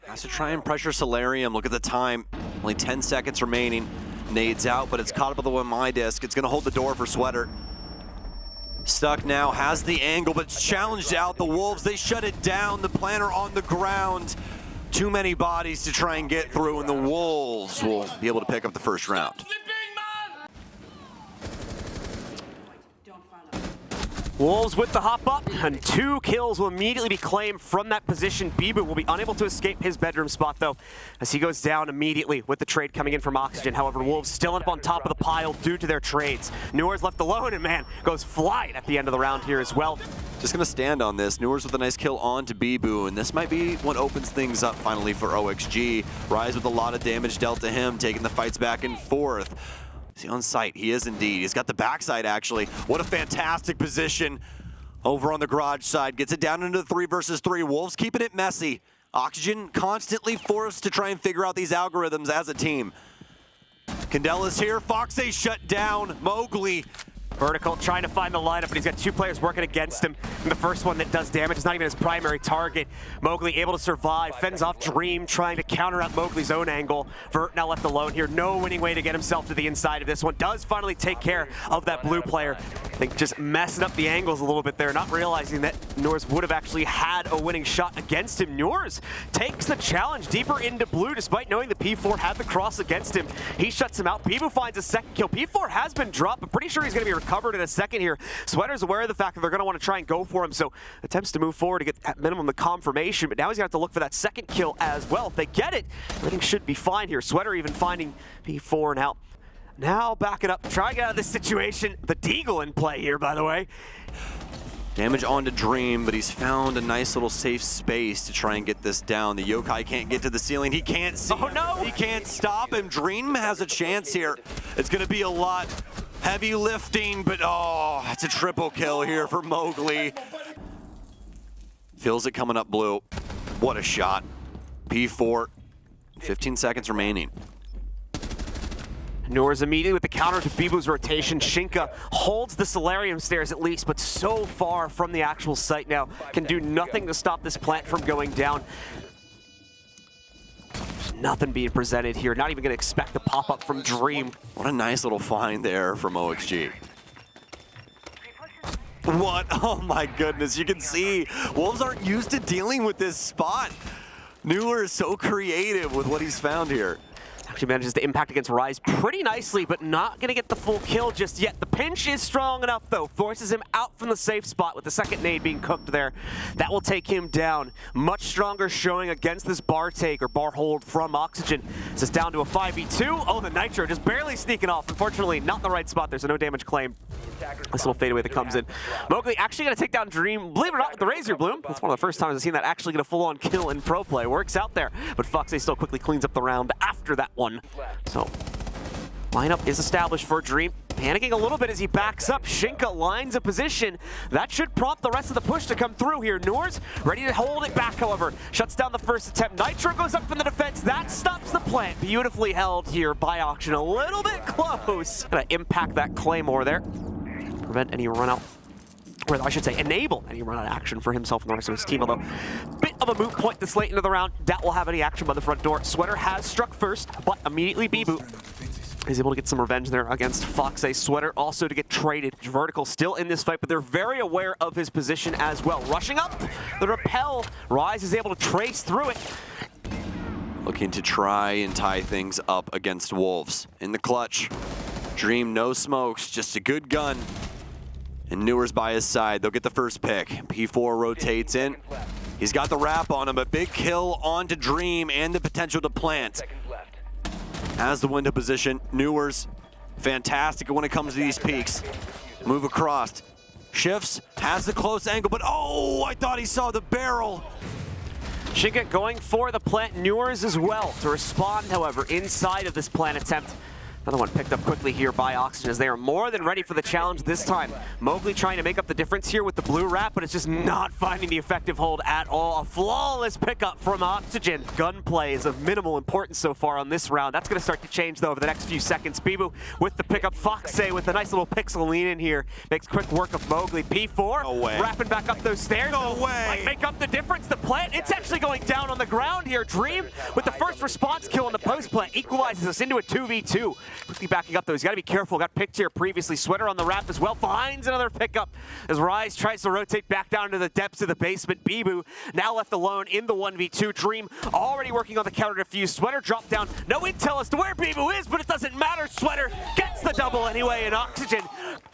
Has to try and pressure Solarium. Look at the time. Only 10 seconds remaining. Nades out, but it's caught up with the one my disc. It's gonna hold the door for Sweater. Stuck now, has the angle, but it's challenged out. The Wolves, they shut it down. The planter on the ground. Too many bodies to try and get through, and the Wolves will be able to pick up the first round. Wolves with the hop up, and 2 kills will immediately be claimed from that position. Bibu will be unable to escape his bedroom spot, though, as he goes down immediately with the trade coming in from Oxygen. However, Wolves still up on top of the pile due to their trades. Newer's left alone, and man, goes flying at the end of the round here as well. Just gonna stand on this. Newer's with a nice kill on to Bibu, and this might be what opens things up finally for OXG. Rise with a lot of damage dealt to him, taking the fights back and forth. Is he on site? He is indeed. He's got the backside, actually. What a fantastic position over on the garage side. Gets it down into the 3 versus 3. Wolves keeping it messy. Oxygen constantly forced to try and figure out these algorithms as a team. Candela's here. Foxay shut down. Mowgli. Vertical trying to find the lineup, but he's got 2 players working against him. And the first one that does damage is not even his primary target. Mowgli able to survive, fends off Dream, trying to counter out Mowgli's own angle. Vert now left alone here. No winning way to get himself to the inside of this one. Does finally take care of that blue player. I think just messing up the angles a little bit there, not realizing that Nurs would have actually had a winning shot against him. Nurs takes the challenge deeper into blue, despite knowing the P4 had the cross against him. He shuts him out. Bibu finds a second kill. P4 has been dropped, but pretty sure he's going to be recovered in a second here. Sweater's aware of the fact that they're going to want to try and go for him, so attempts to move forward to get at minimum the confirmation, but now he's going to have to look for that second kill as well. If they get it, everything should be fine here. Sweater even finding P4 now back it up, try to get out of this situation. The Deagle in play here, by the way. Damage onto Dream, but he's found a nice little safe space to try and get this down. The Yokai can't get to the ceiling. He can't see. Oh no! He can't stop him. Dream has a chance here. It's going to be a lot heavy lifting, but oh, it's a triple kill here for Mowgli. Feels it coming up blue. What a shot. P4, 15 seconds remaining. Nurs immediately with the counter to Bibu's rotation. Shinka holds the Solarium stairs at least, but so far from the actual site now. Can do nothing to stop this plant from going down. There's nothing being presented here. Not even going to expect the pop-up from Dream. What a nice little find there from OXG. What? Oh my goodness, you can see Wolves aren't used to dealing with this spot. Newer is so creative with what he's found here. Actually manages to impact against Rise pretty nicely, but not going to get the full kill just yet. The pinch is strong enough, though. Forces him out from the safe spot with the second nade being cooked there. That will take him down. Much stronger showing against this bar take or bar hold from Oxygen. This is down to a 5v2. Oh, the Nitro just barely sneaking off. Unfortunately, not in the right spot. There's a no damage claim. This little fadeaway that comes in. Mowgli actually going to take down Dream, believe it or not, with the Razor Bloom. That's one of the first times I've seen that actually get a full-on kill in pro play. Works out there, but Foxay still quickly cleans up the round after that one. So, lineup is established for Dream. Panicking a little bit as he backs up. Shinka lines a position. That should prompt the rest of the push to come through here. Nurs ready to hold it back, however. Shuts down the first attempt. Nitro goes up from the defense. That stops the plant. Beautifully held here by Auction. A little bit close. Gonna impact that Claymore there. Prevent any run out. Or I should say, enable any run-out action for himself and the rest of his team, although bit of a moot point this late into the round. That will have any action by the front door. Sweater has struck first, but immediately Bibu is able to get some revenge there against Foxay. Sweater also to get traded. Vertical still in this fight, but they're very aware of his position as well. Rushing up, the repel. Rise is able to trace through it. Looking to try and tie things up against Wolves. In the clutch, Dream no smokes, just a good gun. And Newer's by his side. They'll get the first pick. P4 rotates in. He's got the wrap on him. A big kill onto Dream and the potential to plant. Has the window position. Newer's fantastic when it comes to these peaks. Move across. Shifts. Has the close angle, but oh, I thought he saw the barrel. Shinka going for the plant. Newers as well to respond, however, inside of this plant attempt. Another one picked up quickly here by Oxygen as they are more than ready for the challenge this time. Mowgli trying to make up the difference here with the blue wrap, but it's just not finding the effective hold at all. A flawless pickup from Oxygen. Gunplay is of minimal importance so far on this round. That's going to start to change though over the next few seconds. Bibu with the pickup. Foxay with a nice little pixel lean in here. Makes quick work of Mowgli. P4 no way. wrapping back up those stairs. No way. Might make up the difference. The plant, it's actually going down on the ground here. Dream with the first response kill on the post plant equalizes us into a 2v2. Quickly backing up though, he's got to be careful. Got picked here previously. Sweater on the wrap as well. Finds another pickup as Rise tries to rotate back down to the depths of the basement. Bibu now left alone in the 1v2. Dream already working on the counter defuse. Sweater dropped down. No intel as to where Bibu is, but it doesn't matter. Sweater gets the double anyway, and Oxygen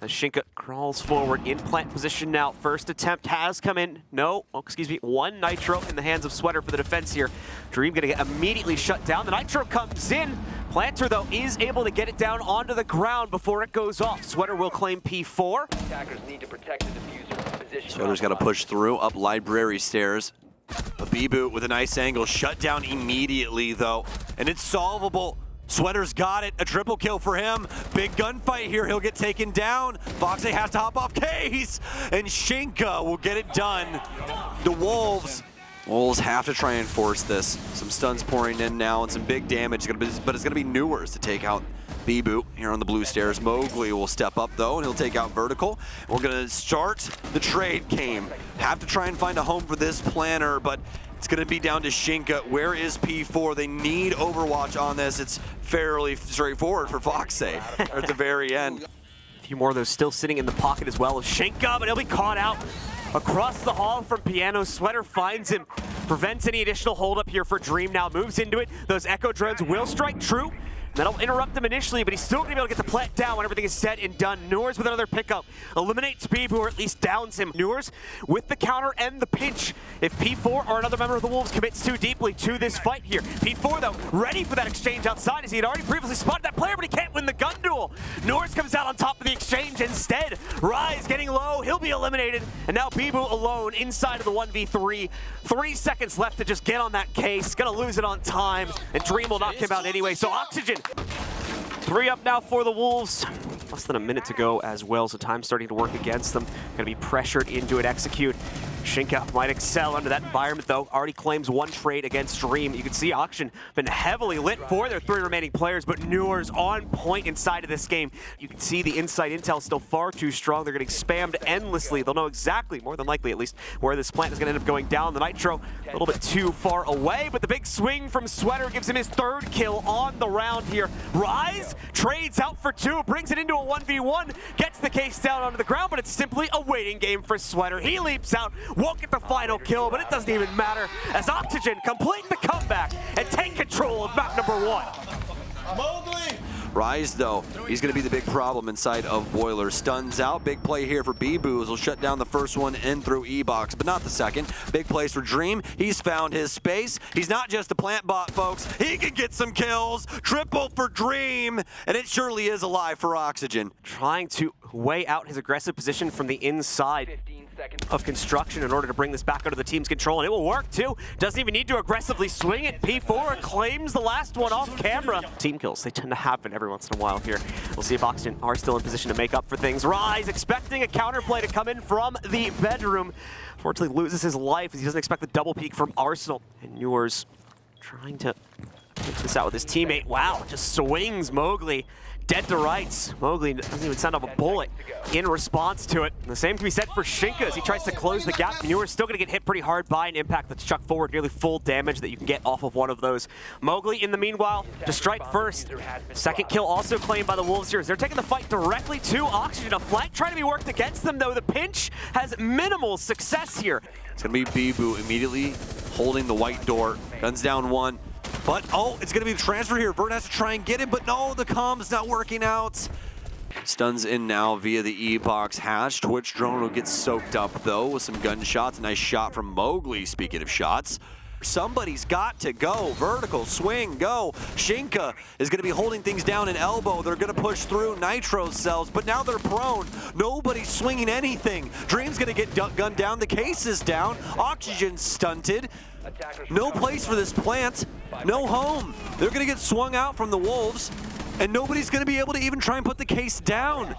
as Shinka crawls forward in plant position now. First attempt has come in. No, oh, excuse me, one nitro in the hands of Sweater for the defense here. Dream gonna get immediately shut down. The nitro comes in. Planter, though, is able to get it down onto the ground before it goes off. Sweater will claim P4. Attackers need to protect the diffuser. Sweater's got to push through up library stairs. But Bibu with a nice angle, shut down immediately, though. And it's solvable. Sweater's got it. A triple kill for him. Big gunfight here. He'll get taken down. Foxay has to hop off Case. And Shinka will get it done. The Wolves have to try and force this. Some stuns pouring in now and some big damage, but it's going to be Newers to take out Bibu here on the blue stairs. Mowgli will step up though, and he'll take out Vertical. We're going to start the trade game. Have to try and find a home for this planner, but it's going to be down to Shinka. Where is P4? They need Overwatch on this. It's fairly straightforward for Foxay at the very end. A few more of those still sitting in the pocket as well as Shinka, but he'll be caught out. Across the hall from Piano, Sweater finds him, prevents any additional holdup here for Dream now, moves into it. Those Echo drones will strike true. That'll interrupt him initially, but he's still going to be able to get the plant down when everything is said and done. Newers with another pickup. Eliminates Bibu, or at least downs him. Newers with the counter and the pinch. If P4 or another member of the Wolves commits too deeply to this fight here. P4, though, ready for that exchange outside as he had already previously spotted that player, but he can't win the gun duel. Newers comes out on top of the exchange instead. Rise getting low. He'll be eliminated. And now Bibu alone inside of the 1v3. 3 seconds left to just get on that case. Gonna lose it on time. And Dream will knock him out anyway. So Oxygen 3 up now for the Wolves. Less than a minute to go as well, so time's starting to work against them. Gonna be pressured into it, execute. Shinka might excel under that environment though. Already claims one trade against Dream. You can see Auction been heavily lit for their 3 remaining players, but Newers on point inside of this game. You can see the inside intel still far too strong. They're getting spammed endlessly. They'll know exactly, more than likely at least, where this plant is gonna end up going down. The Nitro a little bit too far away, but the big swing from Sweater gives him his 3rd kill on the round here. Rise trades out for 2, brings it into a 1v1, gets the case down onto the ground, but it's simply a waiting game for Sweater. He leaps out, won't get the final kill, but it doesn't even matter as Oxygen complete the comeback and take control of map number 1. Mowgli! Rise, though, he's going to be the big problem inside of Boiler. Stuns out. Big play here for Bibu as he'll shut down the first one in through E-Box, but not the second. Big plays for Dream. He's found his space. He's not just a plant bot, folks. He can get some kills. Triple for Dream, and it surely is alive for Oxygen. Trying to weigh out his aggressive position from the inside of construction in order to bring this back under the team's control, and it will work too. Doesn't even need to aggressively swing it. P4 claims the last one off camera. Team kills, they tend to happen every once in a while here. We'll see if Oxygen are still in position to make up for things. Rise expecting a counterplay to come in from the bedroom. Unfortunately loses his life as he doesn't expect the double peek from Arsenal. And Newers trying to take this out with his teammate. Wow, just swings Mowgli dead to rights. Mowgli doesn't even send up a bullet in response to it. And the same can be said for Shinka as he tries to close the gap. Newers still going to get hit pretty hard by an impact that's chucked forward, nearly full damage that you can get off of one of those. Mowgli, in the meanwhile, to strike first. 2nd kill also claimed by the Wolves here as they're taking the fight directly to Oxygen. A flank trying to be worked against them, though. The pinch has minimal success here. It's going to be Bibu immediately holding the white door. Guns down 1. But, oh, it's going to be transferred here. Vert has to try and get him, but no, the comm's not working out. Stuns in now via the E-Box hatch. Twitch drone will get soaked up, though, with some gunshots. Nice shot from Mowgli, speaking of shots. Somebody's got to go. Vertical, swing, go. Shinka is going to be holding things down in elbow. They're going to push through Nitro cells, but now they're prone. Nobody's swinging anything. Dream's going to get gunned down. The case is down. Oxygen stunted. No place for this plant. No home. They're going to get swung out from the Wolves. and nobody's going to be able to even try and put the case down.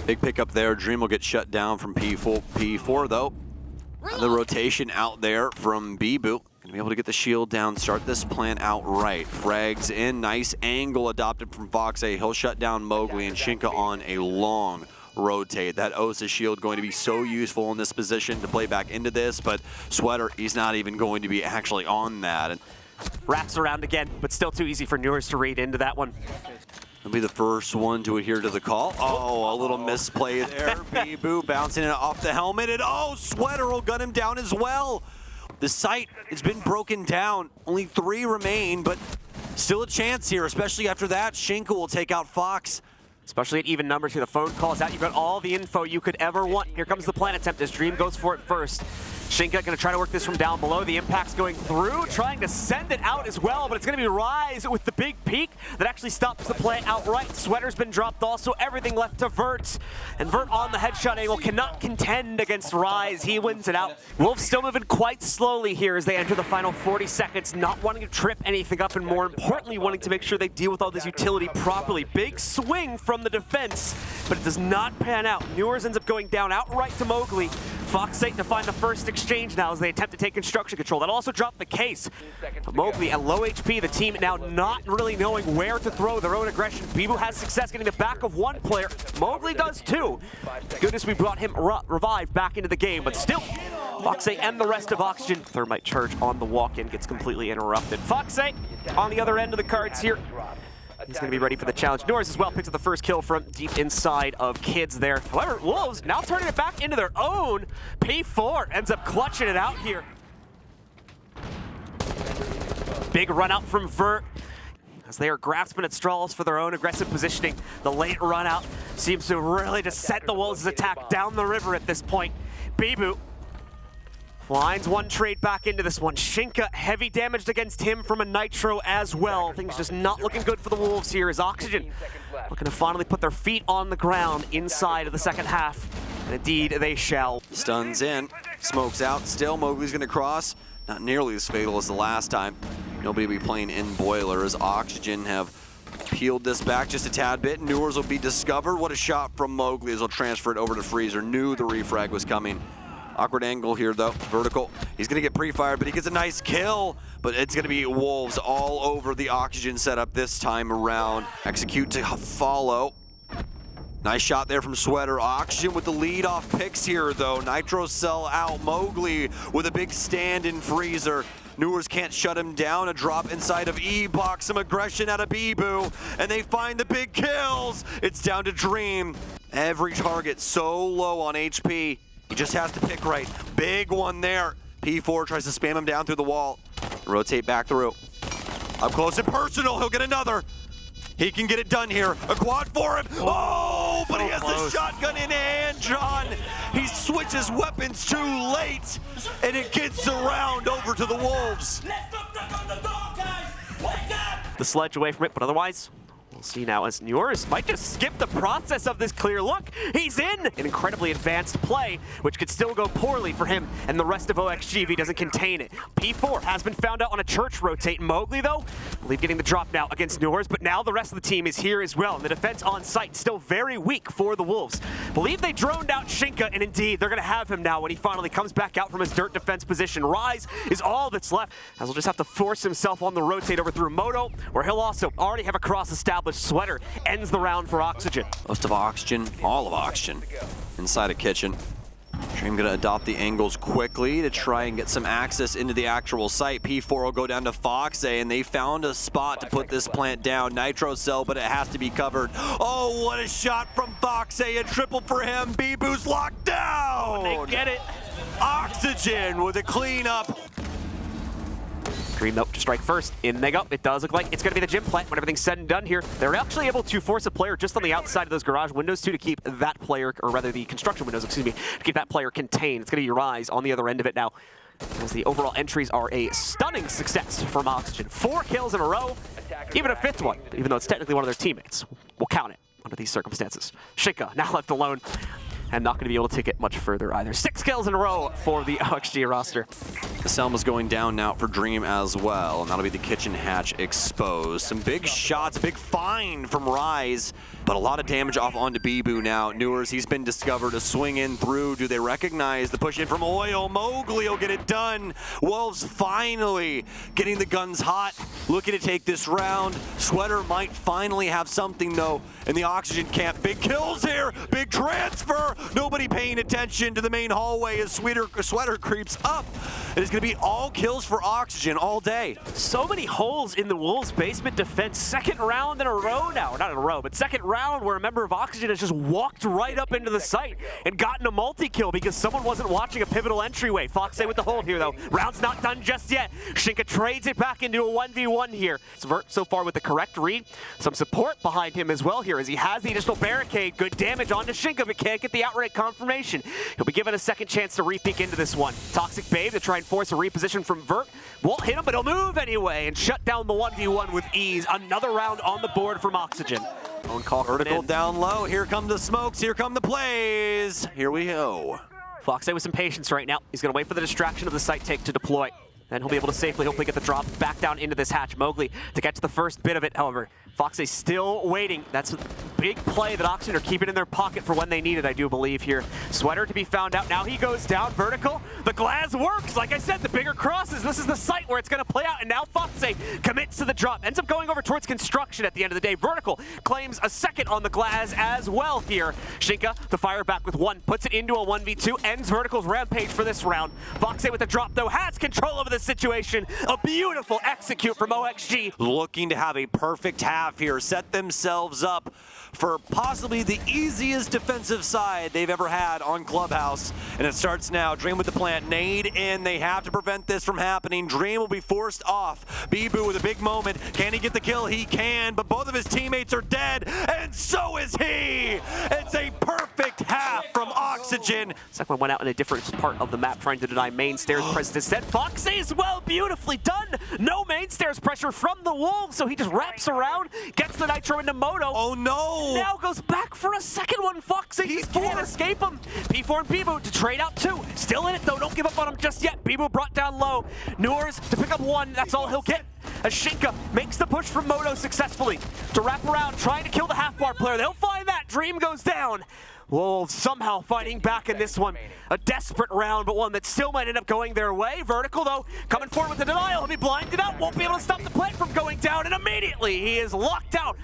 Big pickup there. Dream will get shut down from P4 though. The rotation out there from Bibu. Gonna be able to get the shield down, start this plant out right. Frags in, nice angle adopted from Foxay. He'll shut down Mowgli and Shinka on a long rotate. That Osa shield going to be so useful in this position to play back into this, but Sweater, he's not even going to be actually on that. And wraps around again, but still too easy for Newers to read into that one. he'll be the first one to adhere to the call. Oh, a little misplay there. Bibu bouncing it off the helmet, and oh, Sweater will gun him down as well. The site has been broken down. Only 3 remain, but still a chance here, especially after that. Shinka will take out Fox. Especially at even numbers here, the phone calls out. You've got all the info you could ever want. Here comes the plant attempt as Dream goes for it first. Shinka gonna try to work this from down below. The impact's going through, trying to send it out as well, but it's gonna be Rise with the big peek that actually stops the play outright. Sweater's been dropped also, everything left to Vert. And Vert on the headshot angle cannot contend against Rise. He wins it out. Wolves still moving quite slowly here as they enter the final 40 seconds, not wanting to trip anything up and more importantly, wanting to make sure they deal with all this utility properly. Big swing from the defense, but it does not pan out. Newers ends up going down outright to Mowgli. Fox 8 to find the first exchange now as they attempt to take construction control. That'll also drop the case. But Mowgli at low HP, the team now not really knowing where to throw their own aggression. Bibu has success getting the back of one player. Mowgli does too. Goodness, we brought him revived back into the game, but still, Fox 8 and the rest of Oxygen. Thermite charge on the walk-in gets completely interrupted. Fox 8 on the other end of the cards here. He's going to be ready for the challenge. Norris as well picks up the first kill from deep inside of Kids there. However, Wolves now turning it back into their own. P4 ends up clutching it out here. Big run out from Vert as they are grasping at straws for their own aggressive positioning. The late run out seems to really just set the Wolves' attack down the river at this point. Bibu lines one trade back into this one. Shinka heavy damaged against him from a nitro as well. Things just not looking good for the Wolves here as Oxygen looking to finally put their feet on the ground inside of the second half. And indeed they shall. Stuns in, smokes out, still Mowgli's gonna cross. Not nearly as fatal as the last time. Nobody will be playing in Boiler as Oxygen have peeled this back just a tad bit. Newers will be discovered. What a shot from Mowgli as he'll transfer it over to Freezer. Knew the refrag was coming. Awkward angle here though, vertical. He's gonna get pre-fired, but he gets a nice kill. But it's gonna be Wolves all over the Oxygen setup this time around. Execute to follow. Nice shot there from Sweater. Oxygen with the lead off picks here though. Nitro cell out, Mowgli with a big stand in Freezer. Newers can't shut him down. A drop inside of E-Box, some aggression out of Bibu, and they find the big kills. It's down to Dream. Every target so low on HP. He just has to pick right. Big one there. P4 tries to spam him down through the wall. Rotate back through. Up close and personal, he'll get another. He can get it done here. A quad for him. Oh, but he has the shotgun in hand, John. He switches weapons too late, and it gets around over to the Wolves. The sledge away from it, but otherwise, we'll see now as Newers might just skip the process of this clear look. He's in an incredibly advanced play, which could still go poorly for him and the rest of OXG if he doesn't contain it. P4 has been found out on a church rotate. Mowgli, though, I believe getting the drop now against Newers, but now the rest of the team is here as well. And the defense on site still very weak for the Wolves. Believe they droned out Shinka, and indeed, they're going to have him now when he finally comes back out from his dirt defense position. Rise is all that's left, as he'll just have to force himself on the rotate over through Moto, where he'll also already have a cross established. Sweater ends the round for Oxygen. Most of Oxygen, all of Oxygen, inside a kitchen. Dream gonna adopt the angles quickly to try and get some access into the actual site. P4 will go down to Foxay, and they found a spot to put this plant down. Nitro cell, but it has to be covered. Oh, what a shot from Foxay, a triple for him. Bibu's locked down. They get it. Oxygen with a cleanup. Dream though to strike first. In they go. It does look like it's going to be the gym plant when everything's said and done here. They're actually able to force a player just on the outside of those garage windows too to keep that player, or rather the construction windows, excuse me, to keep that player contained. It's going to be Rise on the other end of it now, as the overall entries are a stunning success from Oxygen. 4 kills in a row, even a 5th one, even though it's technically one of their teammates. We'll count it under these circumstances. Shinka now left alone, and not going to be able to take it much further either. 6 kills in a row for the OXG roster. Selma's going down now for Dream as well, and that'll be the kitchen hatch exposed. Some big shots, big find from Rise, but a lot of damage off onto Bibu now. Newers, he's been discovered, a swing in through. Do they recognize the push in from Oil? Mowgli will get it done. Wolves finally getting the guns hot, looking to take this round. Sweater might finally have something though in the Oxygen camp. Big kills here, big transfer. Nobody paying attention to the main hallway as Sweater creeps up. It is going to be all kills for Oxygen all day. So many holes in the Wolves' basement defense. Second round in a row now, or not in a row, but second round where a member of Oxygen has just walked right up into the site and gotten a multi-kill because someone wasn't watching a pivotal entryway. Foxay with the hold here though. Round's not done just yet. Shinka trades it back into a 1v1 here. Vert so far with the correct read. Some support behind him as well here as he has the additional barricade. Good damage onto Shinka, but can't get the outright confirmation. He'll be given a second chance to re-peek into this one. Toxic Babe to try and force a reposition from Vert. Won't hit him, but he'll move anyway and shut down the 1v1 with ease. Another round on the board from Oxygen. Own call vertical down low. Here come the smokes. Here come the plays. Here we go. Foxay with some patience right now. He's going to wait for the distraction of the site take to deploy. Then he'll be able to safely, hopefully, get the drop back down into this hatch. Mowgli to get to the first bit of it, however. Foxay still waiting. That's a big play that Oxygen are keeping in their pocket for when they need it, I do believe here. Sweater to be found out. Now he goes down vertical. The glass works. Like I said, the bigger crosses. This is the site where it's going to play out. And now Foxay commits to the drop. Ends up going over towards construction at the end of the day. Vertical claims a second on the glass as well here. Shinka, the fire back with one. Puts it into a 1v2. Ends Vertical's rampage for this round. Foxay with the drop, though, has control over the situation. A beautiful execute from OXG. Looking to have a perfect half here, set themselves up for possibly the easiest defensive side they've ever had on Clubhouse. And it starts now. Dream with the plant. Nade in. They have to prevent this from happening. Dream will be forced off. Bibu with a big moment. Can he get the kill? He can, but both of his teammates are dead, and so is he! It's a perfect half from Oxygen. Second one went out in a different part of the map, trying to deny main stairs presence. Instead, Foxay as well, beautifully done. No main stairs pressure from the Wolves, so he just wraps around, gets the Nitro into Moto. Oh no! Now goes back for a second one. Foxay just can't escape him. P4 and Bibu to trade out two. Still in it though, don't give up on him just yet. Bibu brought down low. Newers to pick up one, that's all he'll get. As Shinka makes the push from Moto successfully to wrap around, trying to kill the half-bar player. They'll find that. Dream goes down. Wolves somehow fighting back in this one. A desperate round, but one that still might end up going their way. Vertical, though, coming forward with the denial. He'll be blinded out. Won't be able to stop the plant from going down, and immediately he is locked out.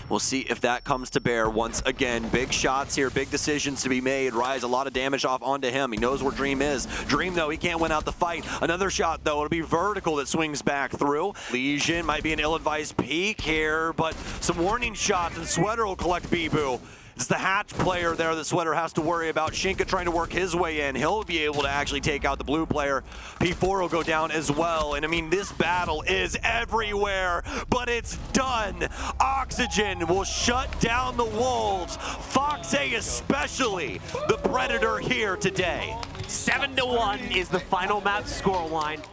We'll see if that comes to bear once again. Big shots here, big decisions to be made. Rise, a lot of damage off onto him. He knows where Dream is. Dream, though, he can't win out the fight. Another shot, though, it'll be Vertical that swings back through. Lesion might be an ill-advised peek here, but some warning shots, and Sweater will collect Bibu. It's the hatch player there that Sweater has to worry about. Shinka trying to work his way in. He'll be able to actually take out the blue player. P4 will go down as well. And I mean, this battle is everywhere, but it's done. Oxygen will shut down the Wolves. Foxay especially the Predator here today. 7-1 is the final map scoreline.